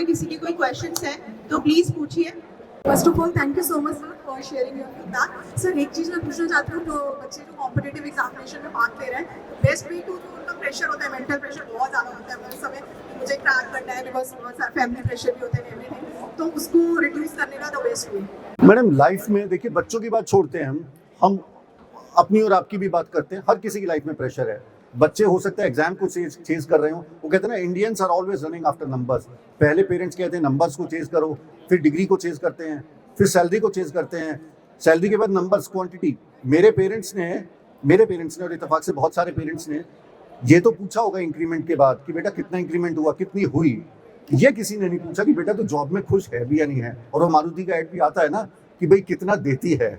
अगर किसी के कोई क्वेश्चंस हैं तो प्लीज पूछिए। First of all thank you so much sir for sharing your feedback. Sir एक चीज़ मैं पूछना चाहती हूँ, तो बच्चे जो कॉम्पिटिटिव एग्जामिनेशन में पार्ट ले रहे हैं, बेस्ट वे टू जो उनका प्रेशर होता है, मेंटल प्रेशर बहुत ज़्यादा होता है उस समय, मुझे क्रैक करना है बिकॉज बहुत सारे फैमिली प्रेशर भी होते हैं एवरीथिंग, तो उसको रिड्यूस करने का the best way. Madam life में देखिए, बच्चों की बात छोड़ते हैं, हम अपनी और आपकी भी बात करते हैं। हर किसी की लाइफ में प्रेशर है। बच्चे हो सकता है एग्जाम को चेज कर रहे हो, वो कहते हैं ना Indians are always running after numbers. पहले पेरेंट्स कहते हैं नंबर्स को चेज करो, फिर डिग्री को चेज करते हैं, फिर सैलरी को चेज करते हैं, सैलरी के बाद नंबर्स, क्वांटिटी। मेरे पेरेंट्स ने और इत्तेफाक से बहुत सारे पेरेंट्स ने ये तो पूछा होगा इंक्रीमेंट के बाद कि बेटा कितना इंक्रीमेंट हुआ, कितनी हुई। ये किसी ने नहीं पूछा कि बेटा तो जॉब में खुश है भी या नहीं है। और वो मारुति का एड भी आता है ना कि भाई कितना देती है।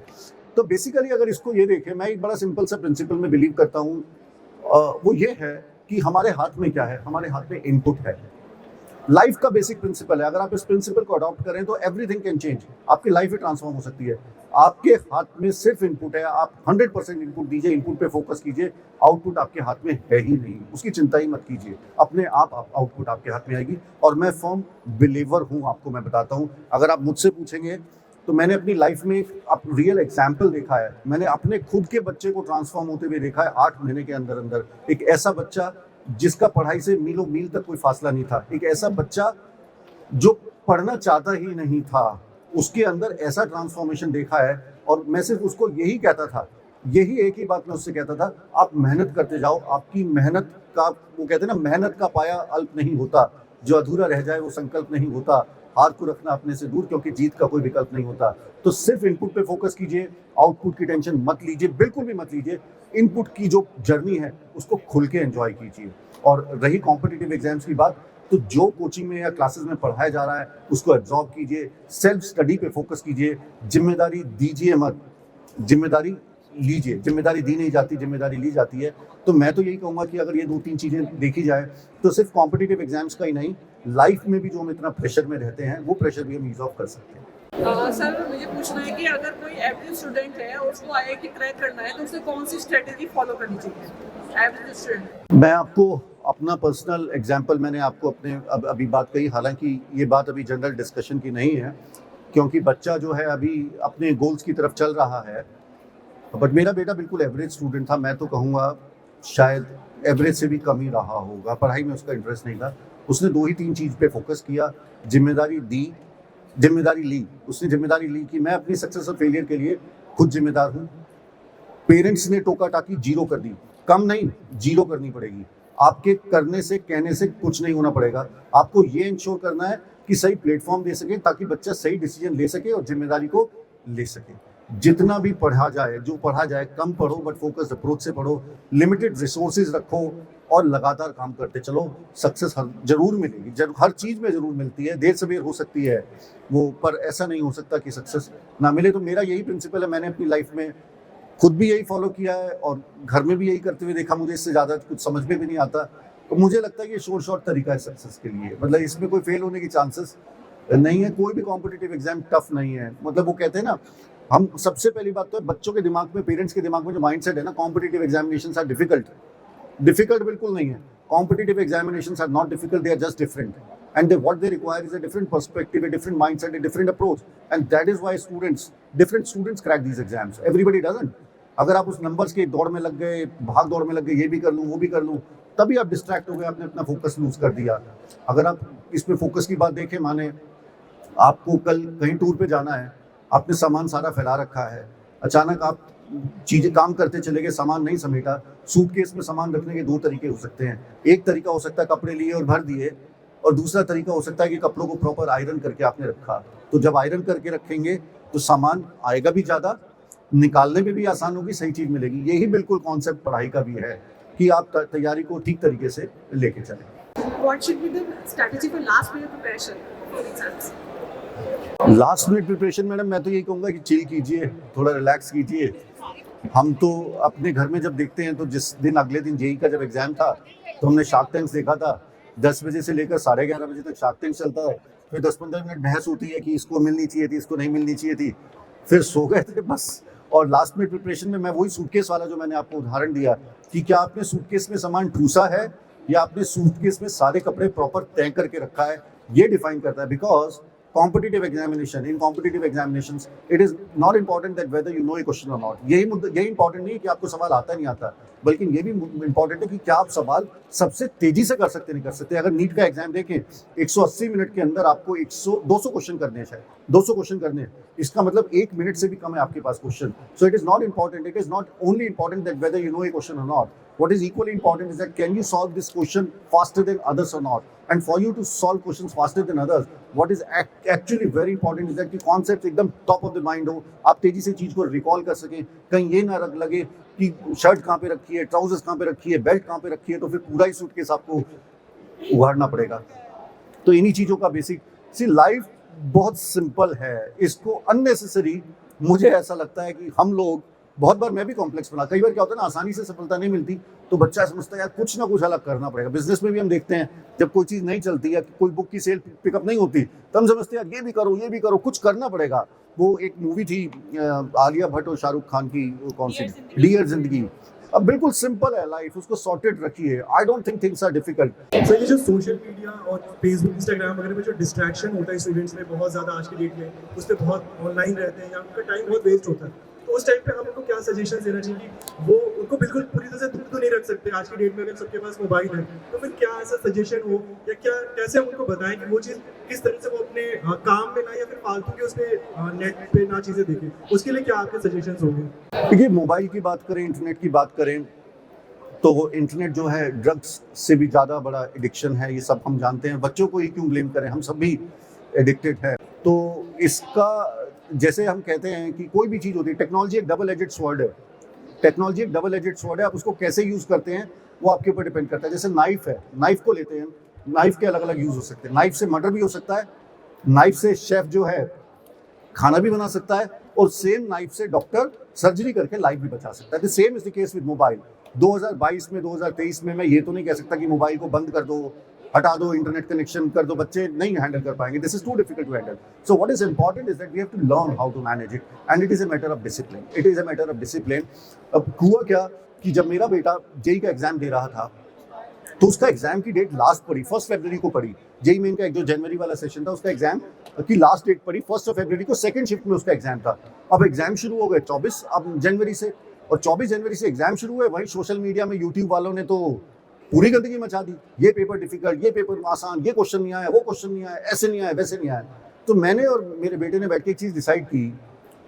तो बेसिकली अगर इसको ये देखें, मैं एक बड़ा सिंपल सा प्रिंसिपल में बिलीव करता हूँ, वो ये है कि हमारे हाथ में क्या है, हमारे हाथ में इनपुट है। लाइफ का बेसिक प्रिंसिपल है, अगर आप इस प्रिंसिपल को अडॉप्ट करें तो एवरीथिंग कैन चेंज। आपकी लाइफ ही ट्रांसफॉर्म हो सकती है। आपके हाथ में सिर्फ इनपुट है, आप 100% इनपुट दीजिए, इनपुट पे फोकस कीजिए। आउटपुट आपके हाथ में है ही नहीं, उसकी चिंता ही मत कीजिए, अपने आप आउटपुट आपके हाथ में आएगी। और मैं फर्म बिलीवर हूँ, आपको मैं बताता हूँ। अगर आप मुझसे पूछेंगे तो मैंने अपनी लाइफ में एक रियल एग्जाम्पल देखा है। मैंने अपने खुद के बच्चे को ट्रांसफॉर्म होते हुए देखा है 8 महीने के अंदर अंदर। एक ऐसा बच्चा जिसका पढ़ाई से मीलों मील तक कोई फासला नहीं था, एक ऐसा बच्चा जो पढ़ना चाहता ही नहीं था, उसके अंदर ऐसा ट्रांसफॉर्मेशन देखा है। और मैं सिर्फ उसको यही कहता था, यही एक ही बात मैं उससे कहता था, आप मेहनत करते जाओ। आपकी मेहनत का, वो कहते हैं ना, मेहनत का पाया अल्प नहीं होता, जो अधूरा रह जाए वो संकल्प नहीं होता। हार को रखना अपने से दूर, क्योंकि जीत का कोई विकल्प नहीं होता। तो सिर्फ इनपुट पे फोकस कीजिए, आउटपुट की टेंशन मत लीजिए, बिल्कुल भी मत लीजिए। इनपुट की जो जर्नी है उसको खुल के एंजॉय कीजिए। और रही कॉम्पिटिटिव एग्जाम्स की बात, तो जो कोचिंग में या क्लासेस में पढ़ाया जा रहा है उसको एब्जॉर्ब कीजिए, सेल्फ स्टडी पे फोकस कीजिए। जिम्मेदारी दीजिए मत, जिम्मेदारी लीजिए। जिम्मेदारी दी नहीं जाती, जिम्मेदारी ली जाती है। तो मैं तो यही कहूँगा कि अगर ये 2-3 चीज़ें देखी जाए तो सिर्फ कॉम्पिटिटिव एग्जाम्स का ही नहीं, लाइफ में भी जो हम इतना प्रेशर में रहते हैं वो प्रेशर भी हम ईज ऑफ कर सकते हैं। सर मुझे पूछना है कि अगर कोई एवरेज स्टूडेंट है और उसको आईआईटी क्रैक करना है तो उसे कौन सी स्ट्रेटेजी फॉलो करनी चाहिए एवरेज स्टूडेंट? मैं आपको अपना पर्सनल एग्जाम्पल, मैंने आपको अपने अभी बात कही, हालांकि ये बात अभी जनरल डिस्कशन की नहीं है, क्योंकि बच्चा जो है अभी अपने गोल्स की तरफ चल रहा है। बट मेरा बेटा बिल्कुल एवरेज स्टूडेंट था। मैं तो कहूँगा शायद एवरेज से भी कम ही रहा होगा। पढ़ाई में उसका इंटरेस्ट नहीं था। उसने 2 ही 3 चीज़ पे फोकस किया, जिम्मेदारी दी, जिम्मेदारी ली। उसने जिम्मेदारी ली कि मैं अपनी सक्सेस और फेलियर के लिए खुद जिम्मेदार हूँ। पेरेंट्स ने टोका टाकी जीरो कर दी, कम नहीं, जीरो करनी पड़ेगी। आपके करने से, कहने से कुछ नहीं होना पड़ेगा। आपको ये इंश्योर करना है कि सही प्लेटफॉर्म दे सके, ताकि बच्चा सही डिसीजन ले सके और जिम्मेदारी को ले सके। जितना भी पढ़ा जाए, जो पढ़ा जाए, कम पढ़ो बट फोकस अप्रोच से पढ़ो, लिमिटेड रिसोर्सेज रखो और लगातार काम करते चलो। सक्सेस जरूर मिलेगी, हर चीज़ में जरूर मिलती है, देर सवेर हो सकती है वो, पर ऐसा नहीं हो सकता कि सक्सेस ना मिले। तो मेरा यही प्रिंसिपल है, मैंने अपनी लाइफ में खुद भी यही फॉलो किया है और घर में भी यही करते हुए देखा। मुझे इससे ज़्यादा कुछ समझ में भी नहीं आता। तो मुझे लगता है कि ये शॉर्ट तरीका है सक्सेस के लिए। मतलब इसमें कोई फेल होने की चांसेस नहीं है। कोई भी कॉम्पिटिटिव एग्जाम टफ नहीं है। मतलब वो कहते हैं ना, हम सबसे पहली बात तो है बच्चों के दिमाग में, पेरेंट्स के दिमाग में जो माइंडसेट है ना, competitive examinations are difficult. Difficult बिल्कुल नहीं है। Competitive examinations are not difficult, they are just different, and what they require is a different perspective, a different mindset, a different approach, and that is why different students crack these exams. Everybody doesn't. अगर आप उस numbers के दौड़ में लग गए, भाग दौड़ में लग गए, ये भी कर लूँ वो भी कर लूँ, तभी आप डिस्ट्रैक्ट हो गए, आपने अपना फोकस लूज कर दिया। अगर आप इसमें फोकस की बात देखें, माने आपको कल कहीं टूर पे जाना है, आपने सामान सारा फैला रखा है, अचानक आप चीज़ें काम करते चले गए, सामान नहीं समेटा। सूटकेस में सामान रखने के 2 तरीके हो सकते हैं। एक तरीका हो सकता है कपड़े लिए और भर दिए, और दूसरा तरीका हो सकता है कि कपड़ों को प्रॉपर आयरन करके आपने रखा। तो जब आयरन करके रखेंगे तो सामान आएगा भी ज़्यादा, निकालने में भी आसान होगी, सही चीज़ मिलेगी। यही बिल्कुल कॉन्सेप्ट पढ़ाई का भी है कि आप तैयारी को ठीक तरीके से लेके चलें। What should be the strategy for last minute preparation for exams? Last minute preparation madam, मैं तो यही कहूँगा कि चिल कीजिए, थोड़ा रिलैक्स कीजिए। हम तो अपने घर में जब देखते हैं, तो जिस दिन अगले दिन जेईई का जब एग्जाम था तो हमने शार्क टैंक्स देखा था। 10 बजे से लेकर 11:30 बजे तक शार्क टैंक्स चलता है। फिर 10-15 मिनट बहस होती है कि इसको मिलनी चाहिए थी, इसको नहीं मिलनी चाहिए थी, फिर सो गए थे बस। और लास्ट मिनट प्रिपरेशन में मैं वही सूटकेस वाला जो मैंने आपको उदाहरण दिया कि क्या आपने सूटकेस में सामान ठूसा है या आपने सूटकेस में सारे कपड़े प्रॉपर तय करके रखा है। ये डिफाइन करता है, because competitive examination, in competitive examinations it is not important that whether you know a question और नॉट। यही इंपॉर्टेंट नहीं है कि आपको सवाल आता नहीं आता, बल्कि ये भी इंपॉर्टेंट है कि क्या आप सवाल सबसे तेजी से कर सकते नहीं कर सकते। अगर नीट का एग्जाम देखें 180 मिनट के अंदर आपको 200 क्वेश्चन करने हैं, शायद 200 क्वेश्चन करने हैं, इसका मतलब 1 मिनट से भी कम है आपके पास question. So it is not important, it is not only important that whether you know a question और not, what is equally important is that can you solve this question faster than others or not, and for you to solve questions faster than others, what is actually very important is that कि concept एकदम top of the mind हो, आप तेजी से चीज को recall कर सकें, कहीं ये ना लगे कि शर्ट कहाँ पे रखी है, ट्राउजर्स कहाँ पे रखी है, बेल्ट कहाँ पे रखी है, तो फिर पूरा ही सूटकेस आपको उघाड़ना पड़ेगा। तो इन्हीं चीजों का बेसिक सी लाइफ बहुत सिंपल है, इसको अननेसेसरी मुझे ऐसा लगता है कि हम लोग बहुत बार, मैं भी कॉम्प्लेक्स बना, कई बार क्या होता है ना, आसानी से सफलता नहीं मिलती तो बच्चा समझता है यार कुछ ना कुछ अलग करना पड़ेगा। बिजनेस में भी हम देखते हैं जब कोई चीज़ नहीं चलती या कोई बुक की सेल पिकअप नहीं होती तो हम समझते हैं यार ये भी करो, कुछ करना पड़ेगा। वो एक मूवी थी आलिया भट्ट और शाहरुख खान की, कौन सी, डियर जिंदगी। अब बिल्कुल सिंपल है लाइफ, उसको सॉर्टेड रखिए। I don't think things are difficult. Sir ये जो सोशल मीडिया और फेसबुक इंस्टाग्राम वगैरह में जो डिस्ट्रैक्शन होता है स्टूडेंट्स में बहुत ज़्यादा आज की डेट में, उस पर बहुत ऑनलाइन रहते हैं या उनका टाइम बहुत वेस्ट होता है, तो उस टाइम पे हम उनको क्या सजेशन देना चाहिए कि वो उनको बिल्कुल पूरी तरह से दूर तो नहीं रख सकते आज की डेट में, अगर सबके पास मोबाइल है तो फिर क्या ऐसा सजेशन हो या क्या कैसे हम उनको बताएं कि वो चीज़ किस तरह से वो अपने काम में ना या फिर फालतू के उस पर नेट पे ना चीज़ें देखें, उसके लिए क्या आपके सजेशन होंगे? देखिए, मोबाइल की बात करें, इंटरनेट की बात करें, तो वो इंटरनेट जो है ड्रग्स से भी ज़्यादा बड़ा एडिक्शन है, ये सब हम जानते हैं। बच्चों को ही क्यों ब्लेम करें, हम सब भी एडिक्टेड है। तो इसका जैसे हम कहते हैं कि कोई भी चीज़ होती है, टेक्नोलॉजी एक डबल एजेड स्वॉर्ड है। टेक्नोलॉजी एक डबल एजेड स्वॉर्ड है, आप उसको कैसे यूज़ करते हैं वो आपके ऊपर डिपेंड करता है। जैसे नाइफ है, नाइफ को लेते हैं, नाइफ के अलग अलग यूज़ हो सकते हैं। नाइफ से मर्डर भी हो सकता है, नाइफ से शेफ जो है खाना भी बना सकता है, और सेम नाइफ से डॉक्टर सर्जरी करके लाइफ भी बचा सकता है। The same is the case with mobile. 2022 में 2023 में मैं ये तो नहीं कह सकता कि मोबाइल को बंद कर दो, हटा दो, इंटरनेट कनेक्शन कर दो, बच्चे नहीं हैंडल कर पाएंगे। This is too difficult to handle. So what is important is that we have to learn how to manage it, and it is a matter of discipline. It is a matter of discipline. अब हुआ क्या कि जब मेरा बेटा JEE का exam दे रहा था तो उसका एग्जाम की डेट लास्ट पड़ी, 1 फरवरी को पड़ी। जेई मेन का एक जो जनवरी वाला सेशन था उसका एग्जाम की लास्ट डेट पड़ी 1 फरवरी को, सेकंड शिफ्ट में उसका एग्जाम था। अब एग्जाम शुरू हो गए 24 अब जनवरी से, और 24 जनवरी से एग्जाम शुरू हुए। वहीं सोशल मीडिया में यूट्यूब वालों ने तो पूरी गंदगी मचा दी, ये पेपर डिफिकल्ट, ये पेपर आसान, ये क्वेश्चन नहीं आया, वो क्वेश्चन नहीं आया, ऐसे नहीं आया, वैसे नहीं आया। तो मैंने और मेरे बेटे ने बैठ के एक चीज़ डिसाइड की,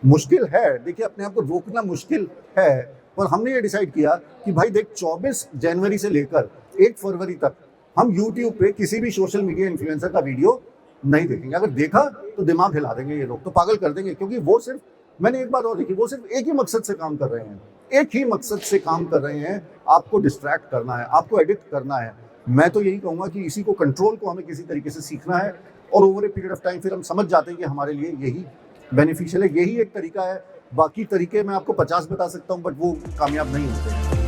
मुश्किल है, देखिए अपने आप को रोकना मुश्किल है, पर हमने ये डिसाइड किया कि भाई देख 24 जनवरी से लेकर 1 फरवरी तक हम यूट्यूब पे किसी भी सोशल मीडिया इन्फ्लुएंसर का वीडियो नहीं देखेंगे। अगर देखा तो दिमाग हिला देंगे ये लोग, तो पागल कर देंगे, क्योंकि वो सिर्फ, मैंने एक बात और देखी, वो सिर्फ एक ही मकसद से काम कर रहे हैं, एक ही मकसद से काम कर रहे हैं, आपको डिस्ट्रैक्ट करना है, आपको एडिक्ट करना है। मैं तो यही कहूँगा कि इसी को कंट्रोल को हमें किसी तरीके से सीखना है, और over a period of time फिर हम समझ जाते हैं कि हमारे लिए यही बेनिफिशियल है, यही एक तरीका है। बाकी तरीके मैं आपको 50 बता सकता हूँ, बट वो कामयाब नहीं होते हैं।